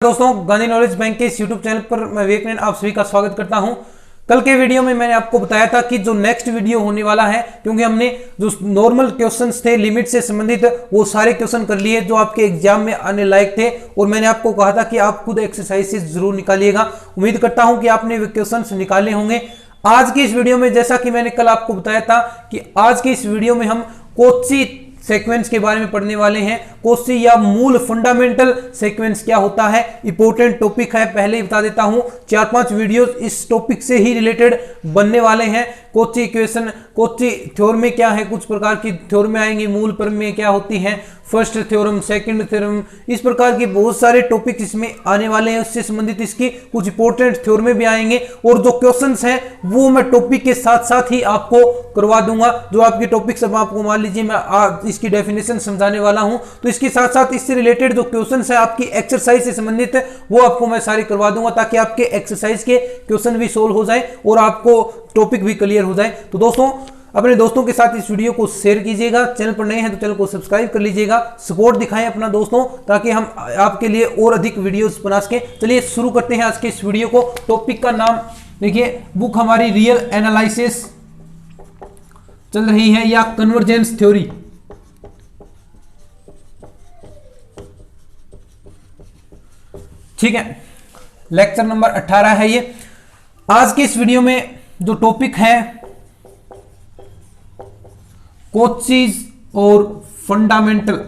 दोस्तों, Gandhi knowledge bank के इस यूट्यूब चैनल पर मैं विवेक आप सभी का स्वागत करता हूं। कल के वीडियो में मैंने आपको बताया था कि जो नेक्स्ट वीडियो होने वाला है, क्योंकि हमने जो नॉर्मल क्वेश्चंस थे लिमिट से संबंधित वो सारे क्वेश्चन कर लिए जो आपके एग्जाम में आने लायक थे, और मैंने आपको कहा था कि आप खुद एक्सरसाइज जरूर निकालिएगा। उम्मीद करता हूं कि आपने क्वेश्चन निकाले होंगे। आज की इस वीडियो में, जैसा कि मैंने कल आपको बताया था कि आज की इस वीडियो में हम कोची सीक्वेंस के बारे में पढ़ने वाले हैं। कोची या मूल फंडामेंटल सीक्वेंस क्या होता है, इंपॉर्टेंट टॉपिक है। पहले ही बता देता हूं, 4-5 वीडियोस इस टॉपिक से ही रिलेटेड बनने वाले हैं। कोची इक्वेशन, कोची थ्योरम में क्या है, कुछ प्रकार की थ्योरम आएंगी। मूल प्रमेय क्या होती है, फर्स्ट थ्योरम, सेकंड थ्योरम, इस प्रकार के बहुत सारे टॉपिक इसमें आने वाले हैं। उससे संबंधित इसकी कुछ इंपॉर्टेंट थ्योरम भी आएंगे, और जो क्वेश्चंस हैं वो मैं टॉपिक के साथ साथ ही आपको करवा दूंगा। जो आपके टॉपिक सब आपको, मान लीजिए मैं इसकी डेफिनेशन समझाने वाला हूं, तो इसके साथ साथ इससे रिलेटेड जो क्वेश्चंस है आपकी एक्सरसाइज से संबंधित है वो आपको मैं सारी करवा दूंगा, ताकि आपके एक्सरसाइज के क्वेश्चन भी सोल्व हो जाए और आपको टॉपिक भी क्लियर हो जाए। तो दोस्तों, अपने दोस्तों के साथ इस वीडियो को शेयर कीजिएगा। चैनल पर नए हैं तो चैनल को सब्सक्राइब कर लीजिएगा। सपोर्ट दिखाएं अपना दोस्तों, ताकि हम आपके लिए और अधिक वीडियोस बना सकें। चलिए शुरू करते हैं आज के इस वीडियो को। टॉपिक का नाम देखिए, बुक हमारी रियल एनालिसिस चल रही है या कन्वर्जेंस थ्योरी। ठीक है, लेक्चर नंबर 18 है ये। आज के इस वीडियो में जो टॉपिक है कोचीज और फंडामेंटल,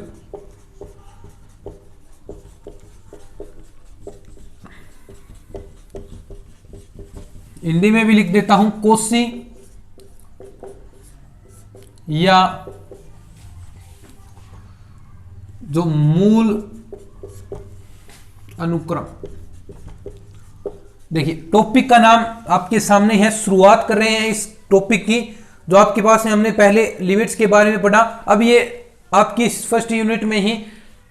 हिंदी में भी लिख देता हूं कोची या जो मूल अनुक्रम। देखिए, टॉपिक का नाम आपके सामने है। शुरुआत कर रहे हैं इस टॉपिक की जो आपके पास है। हमने पहले लिमिट्स के बारे में पढ़ा, अब ये आपकी फर्स्ट यूनिट में ही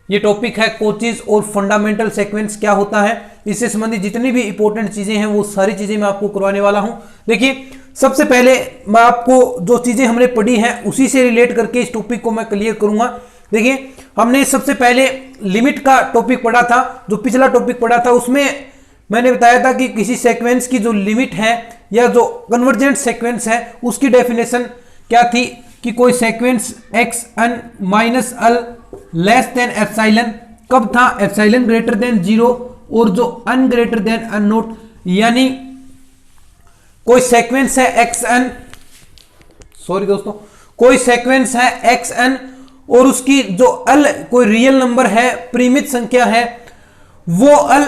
ये टॉपिक है कोचीज और फंडामेंटल सीक्वेंस क्या होता है। इससे संबंधित जितनी भी इंपॉर्टेंट चीजें हैं वो सारी चीजें मैं आपको करवाने वाला हूं। देखिए, सबसे पहले मैं आपको जो चीजें हमने पढ़ी हैं उसी से रिलेट करके इस टॉपिक को मैं क्लियर करूंगा। देखिए, हमने सबसे पहले लिमिट का टॉपिक पढ़ा था। जो पिछला टॉपिक पढ़ा था उसमें मैंने बताया था कि किसी सीक्वेंस की जो लिमिट है या जो कन्वर्जेंट सीक्वेंस है उसकी डेफिनेशन क्या थी कि कोई sequence x n minus l less than epsilon कब था, एप्सिलॉन ग्रेटर देन 0 और जो n greater than n naught. यानी कोई सीक्वेंस है एक्स एन, सॉरी दोस्तों, कोई सीक्वेंस है एक्स एन और उसकी जो अल कोई रियल नंबर है, परिमित संख्या है, वो अल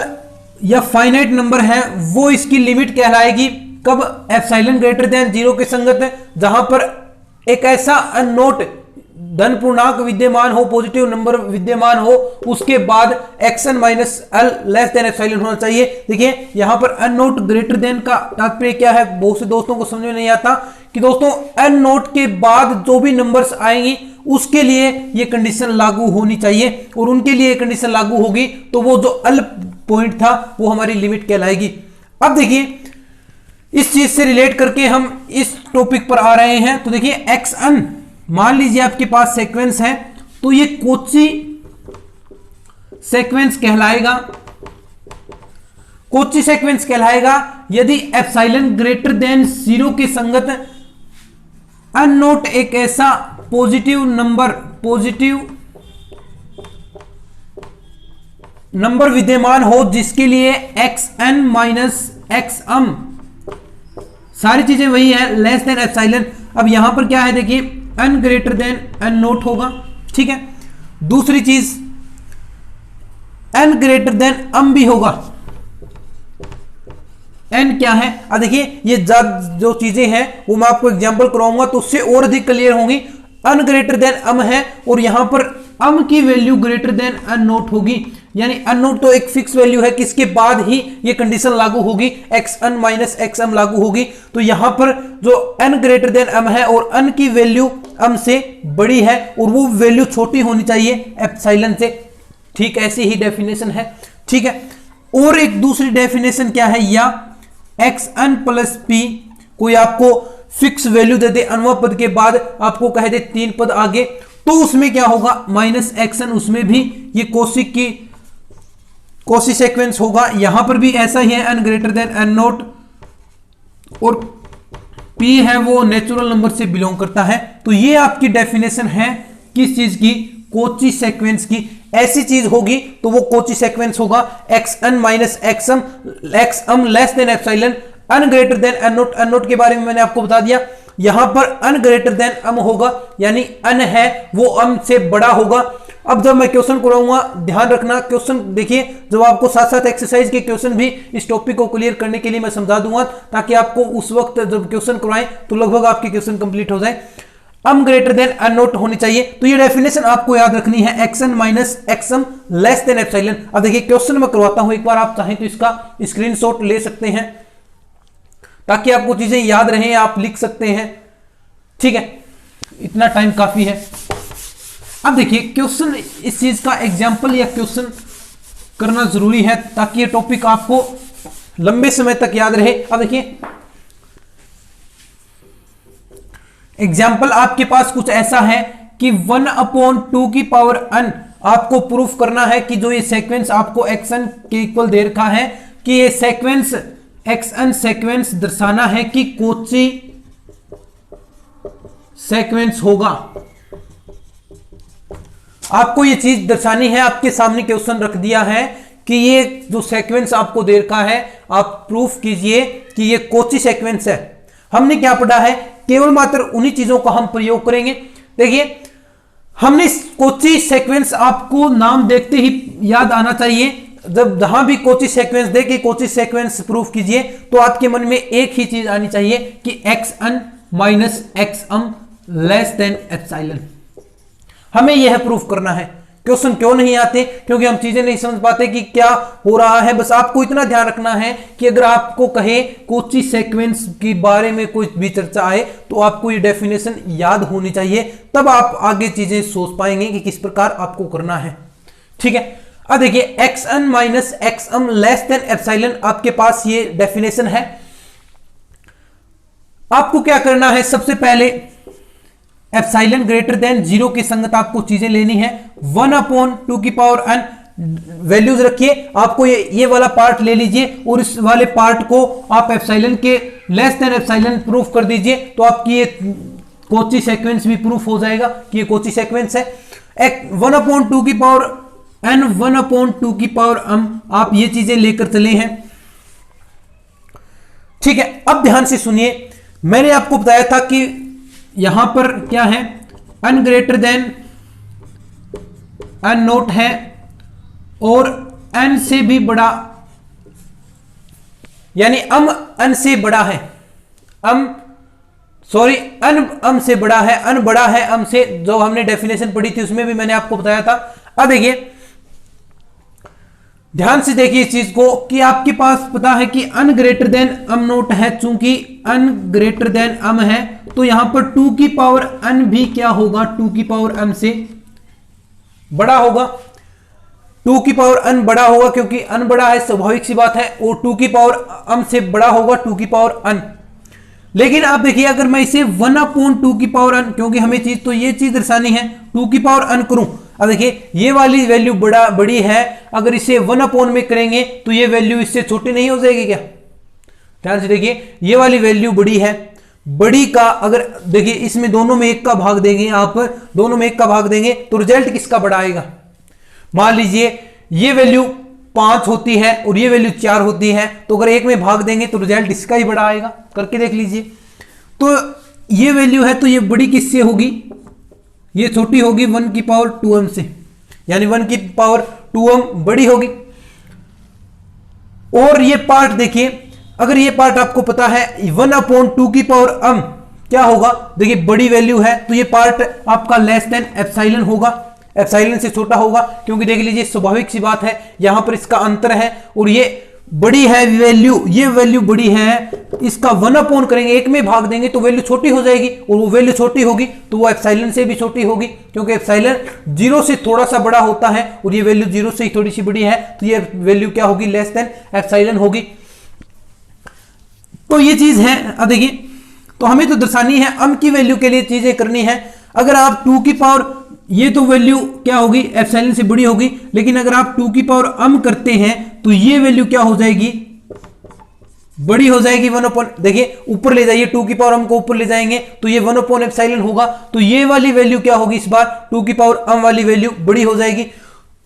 या फाइनाइट नंबर है, वो इसकी लिमिट कहलाएगी कब, एप्सिलॉन ग्रेटर देन 0 के संगत, जहां पर एक ऐसा अननोट धन पूर्णांक विद्यमान हो, पॉजिटिव नंबर विद्यमान हो, उसके बाद action minus l less than epsilon होना चाहिए। देखिए, यहां पर अननोट ग्रेटर देन का तात्पर्य क्या है, बहुत से दोस्तों को समझ में नहीं आता कि दोस्तों अननोट के बाद जो भी नंबर्स आएंगी उसके लिए ये कंडीशन लागू होनी चाहिए, और उनके लिए कंडीशन लागू होगी तो वो जो अल पॉइंट था वो हमारी लिमिट कहलाएगी। अब देखिए, इस चीज से रिलेट करके हम इस टॉपिक पर आ रहे हैं। तो देखिए, एक्स एन मान लीजिए आपके पास सीक्वेंस है, तो ये कोची सीक्वेंस कहलाएगा। कोची सीक्वेंस कहलाएगा यदि एप्सिलॉन ग्रेटर देन 0 के संगत अननोट एक ऐसा पॉजिटिव नंबर विद्यमान हो जिसके लिए x n minus x m, सारी चीजें वही है, लेस देन एप्सिलॉन। अब यहां पर क्या है, देखिए, n greater than n naught होगा। ठीक है, दूसरी चीज एन ग्रेटर देन एम भी होगा। एन क्या है, अब देखिए, ये जो चीजें हैं वो मैं आपको एग्जांपल कराऊंगा तो उससे और अधिक क्लियर होंगी। अन ग्रेटर देन एम है और यहां पर एम की value greater than n naught होगी। यानी अन नोट तो एक फिक्स वैल्यू है कि इसके बाद ही ये कंडीशन लागू होगी, x n minus x m लागू होगी। तो यहां पर जो एन ग्रेटर देन एम है और अन की वैल्यू एम से बड़ी है और वो वैल्यू छोटी होनी चाहिए एप्सिलॉन से। ठीक, ऐसी ही डेफिनेशन है। ठीक है, और एक दूसरी डेफिनेशन क्या है, या एक्स एन प्लस पी, कोई आपको फिक्स वैल्यू दे दे, अनवा पद के बाद आपको कह दे 3 पद आगे, तो उसमें क्या होगा, माइनस एक्सन, उसमें भी ये कोशिक की कॉची सीक्वेंस होगा। यहां पर भी ऐसा ही है, n greater than n not, और p है वो नेचुरल नंबर से बिलोंग करता है। तो ये आपकी डेफिनेशन है किस चीज की, कॉची सीक्वेंस की। ऐसी चीज होगी तो वो कॉची सीक्वेंस होगा xn minus xm less than epsilon, n greater than n not. n not के बारे में मैंने आपको बता दिया, यहां पर n ग्रेटर देन m होगा, यानी n है वो m से बड़ा होगा। अब जब मैं क्वेश्चन कराऊंगा, ध्यान रखना क्वेश्चन देखिए, जब आपको साथ साथ एक्सरसाइज के क्वेश्चन भी इस टॉपिक को क्लियर करने के लिए मैं समझा दूंगा, ताकि आपको उस वक्त जब क्वेश्चन कराएं तो लगभग आपके क्वेश्चन कंप्लीट हो जाए। m greater than n not होनी चाहिए। तो ये डेफिनेशन आपको याद रखनी है, xn minus xm less than epsilon. अब देखिए क्वेश्चन मैं करवाता हूं एक बार, आप चाहें तो इसका स्क्रीनशॉट ले सकते हैं ताकि आपको चीजें याद रहें, आप लिख सकते हैं। ठीक है, इतना टाइम काफी है। अब देखिए क्वेश्चन, इस चीज का एग्जाम्पल या क्वेश्चन करना जरूरी है ताकि ये टॉपिक आपको लंबे समय तक याद रहे। अब देखिए एग्जाम्पल आपके पास कुछ ऐसा है कि 1/2 की पावर n आपको प्रूफ करना है कि जो ये सीक्वेंस आपको xn के इक्वल दे रखा है, कि ये सीक्वेंस xn सीक्वेंस दर्शाना है कि कॉची सीक्वेंस होगा। आपको ये चीज दर्शानी है, आपके सामने क्वेश्चन रख दिया है कि ये जो सीक्वेंस आपको दे रखा है, आप प्रूफ कीजिए कि ये कॉची सीक्वेंस है। हमने क्या पढ़ा है, केवल मात्र उन्हीं चीजों का हम प्रयोग करेंगे। देखिए हमने कॉची सीक्वेंस, आपको नाम देखते ही याद आना चाहिए, जब जहां भी कॉची सीक्वेंस दे कि कॉची सीक्वेंस प्रूफ कीजिए, तो आपके मन में एक ही चीज आनी चाहिए कि xn minus xm less than epsilon. हमें यह प्रूफ करना है। क्वेश्चन क्यों नहीं आते, क्योंकि हम चीजें नहीं समझ पाते कि क्या हो रहा है। बस आपको इतना ध्यान रखना है कि अगर आपको कहे कॉची सीक्वेंस के बारे में कोई भी चर्चा आए तो आपको ये डेफिनेशन याद होनी चाहिए, तब आप आगे चीजें सोच पाएंगे कि किस प्रकार आपको करना है। ठीक है, अब देखिए xn minus xm less than epsilon, आपके पास ये डेफिनेशन है। आपको क्या करना है, सबसे पहले एप्सिलॉन ग्रेटर देन 0 की संगत आपको चीजें लेनी है। 1/2 की पावर n वैल्यूज रखिए, आपको ये वाला पार्ट ले लीजिए और इस वाले पार्ट को आप एप्सिलॉन के लेस देन एप्सिलॉन प्रूफ कर दीजिए, तो आपकी ये कॉची सीक्वेंस भी प्रूफ हो जाएगा कि ये कॉची सीक्वेंस है। 1/2 की पावर n 1/2 की पावर m, आप ये चीजें लेकर चले हैं। ठीक है, अब ध्यान से सुनिए, मैंने आपको बताया था कि यहां पर क्या है, n greater than n not है और n से भी बड़ा, यानी n से बड़ा है, n से बड़ा है, n बड़ा है m से। जो हमने डेफिनेशन पढ़ी थी उसमें भी मैंने आपको बताया था। अब देखिए ध्यान से देखिए इस चीज को कि आपके पास पता है कि n greater than m not है, चूंकि n ग्रेटर देन m है तो यहां पर 2 की पावर n भी क्या होगा, 2 की पावर m से बड़ा होगा। 2 की पावर n बड़ा होगा क्योंकि n बड़ा है, स्वाभाविक सी बात है, और 2 की पावर m से बड़ा होगा 2 की पावर n। लेकिन आप देखिए अगर मैं इसे 1/2 की पावर n, क्योंकि हमें चीज तो ये चीज दर्शानी है, 2 की पावर n करूं। अब देखिए ये वाली वैल्यू बड़ी है, अगर इसे 1/, में करेंगे तो ये वैल्यू इससे छोटी नहीं हो जाएगी क्या? ध्यान से देखिए, ये वाली वैल्यू बड़ी है, बड़ी का अगर देखिए इसमें दोनों में 1 का भाग देंगे, आप दोनों में 1 का भाग देंगे तो रिजल्ट किसका बड़ा आएगा। मान लीजिए ये वैल्यू 5 होती है और ये वैल्यू 4 होती है, तो अगर 1 में भाग देंगे तो रिजल्ट इसका ही बड़ा आएगा। करके देख लीजिए, तो ये वैल्यू है तो ये बड़ी किससे होगी, ये छोटी होगी 1 की पावर 2m से, यानी 1 की पावर 2m बड़ी होगी। और ये पार्ट देखिए, अगर ये पार्ट आपको पता है 1/2 की पावर m क्या होगा, देखिए बड़ी वैल्यू है तो ये पार्ट आपका लेस देन एप्सिलॉन होगा, एप्सिलॉन से छोटा होगा, क्योंकि देख लीजिए स्वाभाविक सी बात है यहां पर इसका अंतर है और ये बड़ी है वैल्यू, ये वैल्यू बड़ी है, इसका 1/, करेंगे 1 में भाग देंगे तो वैल्यू छोटी हो जाएगी, और वो वैल्यू छोटी होगी तो वो एप्सिलॉन से भी छोटी होगी, क्योंकि एप्सिलॉन 0 से थोड़ा सा बड़ा होता है और ये वैल्यू 0 से ही थोड़ी सी बड़ी है, तो ये वैल्यू क्या होगी, लेस देन एप्सिलॉन होगी। तो ये चीज है। अब देखिए, तो हमें तो दर्शानी है m की वैल्यू के लिए चीजें करनी है। अगर आप 2 की पावर ये तो वैल्यू क्या होगी, एप्सिलॉन से बड़ी होगी, लेकिन अगर आप 2 की पावर m करते हैं तो ये वैल्यू क्या हो जाएगी, बड़ी हो जाएगी 1/, देखिए ऊपर ले जाइए, 2 की पावर m को ऊपर ले जाएंगे तो ये 1/ε होगा, तो ये वाली वैल्यू क्या होगी, इस बार 2 की पावर m वाली वैल्यू बड़ी हो जाएगी।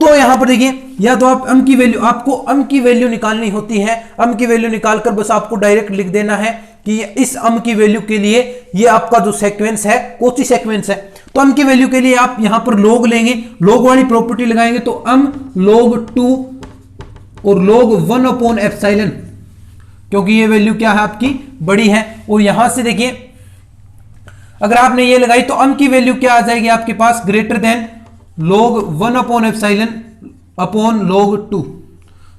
तो यहां पर देखिए, या तो आप m की वैल्यू, आपको m की वैल्यू निकालनी होती है, m की वैल्यू निकालकर बस आपको डायरेक्ट लिख देना है कि इस m की वैल्यू के लिए ये आपका जो सीक्वेंस है कौची सीक्वेंस है। तो m की वैल्यू के लिए आप यहां पर log लेंगे, log वाली प्रॉपर्टी लगाएंगे तो m log 2 और log 1/ε, क्योंकि ये वैल्यू क्या है आपकी बड़ी है। और यहां से देखिए अगर आपने ये लगाई तो m की वैल्यू क्या आ जाएगी आपके पास, greater than log 1/ε upon log 2।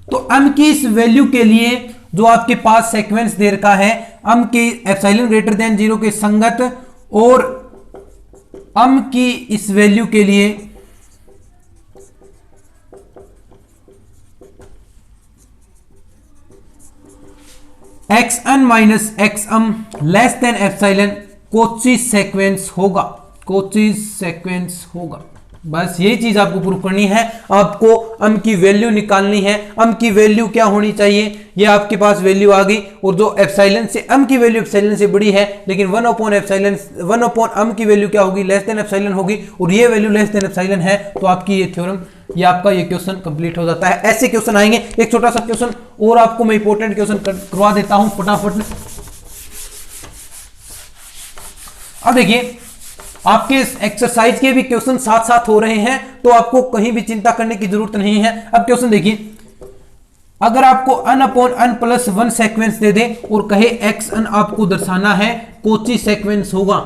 तो m की इस वैल्यू के लिए जो आपके पास सीक्वेंस दे रखा है, m की एप्सिलॉन ग्रेटर देन 0 के संगत और m की इस वैल्यू के लिए xn minus xm less than epsilon Cauchy sequence होगा, कॉची सीक्वेंस होगा। बस यही चीज आपको प्रूव करनी है, आपको m की वैल्यू निकालनी है। m की वैल्यू क्या होनी चाहिए, ये आपके पास वैल्यू आ गई, और जो एप्सिलॉन से m की वैल्यू एप्सिलॉन से बड़ी है, लेकिन 1/m की वैल्यू क्या होगी, लेस देन एप्सिलॉन होगी, और ये वैल्यू लेस देन एप्सिलॉन है, तो आपकी ये थ्योरम, ये आपका ये क्वेश्चन कंप्लीट हो जाता है। ऐसे क्वेश्चन आएंगे। एक छोटा सा क्वेश्चन और आपको मैं इंपॉर्टेंट क्वेश्चन करवा देता हूं फटाफट। अब देखिए आपके एक्सरसाइज के भी क्वेश्चन साथ साथ हो रहे हैं, तो आपको कहीं भी चिंता करने की जरूरत नहीं है। अब क्वेश्चन देखिए, अगर आपको n/n+1 सीक्वेंस दे दे और कहे xn आपको दर्शाना है, कौची सीक्वेंस होगा।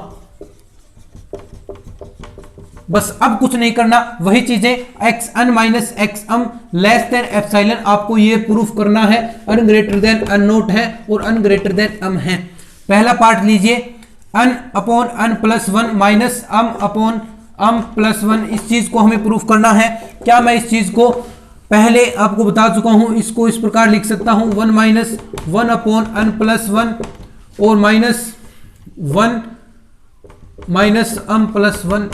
बस अब कुछ नहीं करना, वही चीजें xn minus xm less than epsilon, आपको ये प्रूफ करना है। n ग्रेटर देन n0 है और n ग्रेटर देन m है। पहला पार्ट लीजिए, n/n+1 माइनस m/m+1, इस चीज को हमें प्रूफ करना है। क्या मैं इस चीज को पहले आपको बता चुका हूं, इसको इस प्रकार लिख सकता हूं 1 माइनस 1/n+1 और माइनस 1 माइनस m+1।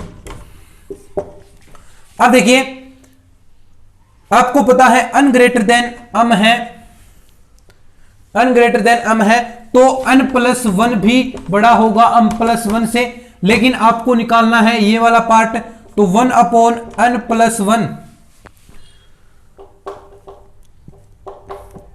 अब देखिए आपको पता है n ग्रेटर देन m है, n ग्रेटर देन m है, तो n+1 भी बड़ा होगा m+1 से, लेकिन आपको निकालना है ये वाला पार्ट, तो 1/n+1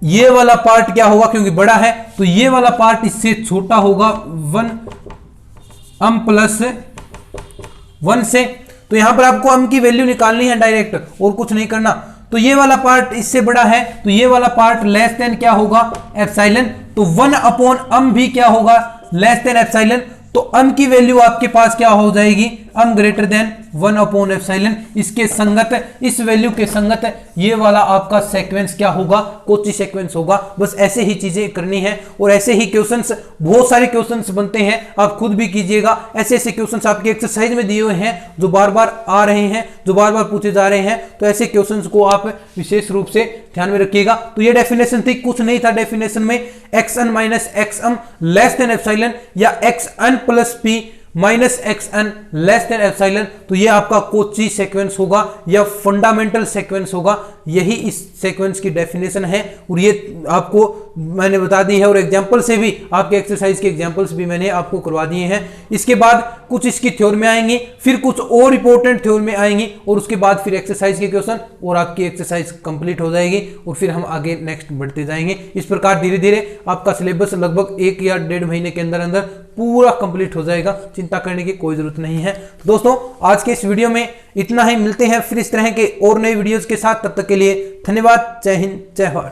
ये वाला पार्ट क्या होगा, क्योंकि बड़ा है तो ये वाला पार्ट इससे छोटा होगा 1m+1 से। तो यहां पर आपको m की वैल्यू निकालनी है डायरेक्ट, और कुछ नहीं करना। तो ये वाला पार्ट इससे बड़ा है, तो ये वाला पार्ट लेस देन क्या होगा, एप्सिलॉन, तो 1/m भी क्या होगा, लेस देन एप्सिलॉन। तो m की वैल्यू आपके पास क्या हो जाएगी, m ग्रेटर देन 1/ε, इसके संगत, इस वैल्यू के संगत ये वाला आपका सीक्वेंस क्या होगा, कौची सीक्वेंस होगा। बस ऐसे ही चीजें करनी है, और ऐसे ही क्वेश्चंस, बहुत सारे क्वेश्चंस बनते हैं, आप खुद भी कीजिएगा। ऐसे ऐसे क्वेश्चंस आपके एक्सरसाइज में दिए हुए हैं जो बार बार आ रहे हैं, जो बार बार पूछे जा रहे हैं, तो ऐसे क्वेश्चंस को आप विशेष रूप से ध्यान में रखिएगा। तो ये डेफिनेशन थी, कुछ नहीं था डेफिनेशन में, xn minus xm less than epsilon या xn+p minus xn less than epsilon, तो ये आपका कौची सीक्वेंस होगा या फंडामेंटल सीक्वेंस होगा। यही इस सीक्वेंस की डेफिनेशन है, और ये आपको मैंने बता दी है, और एग्जांपल से भी, आपके एक्सरसाइज के एग्जांपल्स भी मैंने आपको करवा दिए हैं। इसके बाद कुछ इसकी थ्योरम आएंगी, फिर कुछ और इंपॉर्टेंट थ्योरम आएंगी, और उसके बाद फिर एक्सरसाइज के क्वेश्चन, और आपकी एक्सरसाइज कंप्लीट हो जाएगी, और फिर हम आगे नेक्स्ट बढ़ते जाएंगे। इस प्रकार धीरे धीरे आपका सिलेबस लगभग 1 या 1.5 महीने के अंदर अंदर पूरा कंप्लीट हो जाएगा, चिंता करने की कोई जरूरत नहीं है। दोस्तों आज के इस वीडियो में इतना ही, मिलते हैं फिर इस तरह के और नए वीडियोस के साथ, तब तक के लिए धन्यवाद। जय हिंद, जय भारत।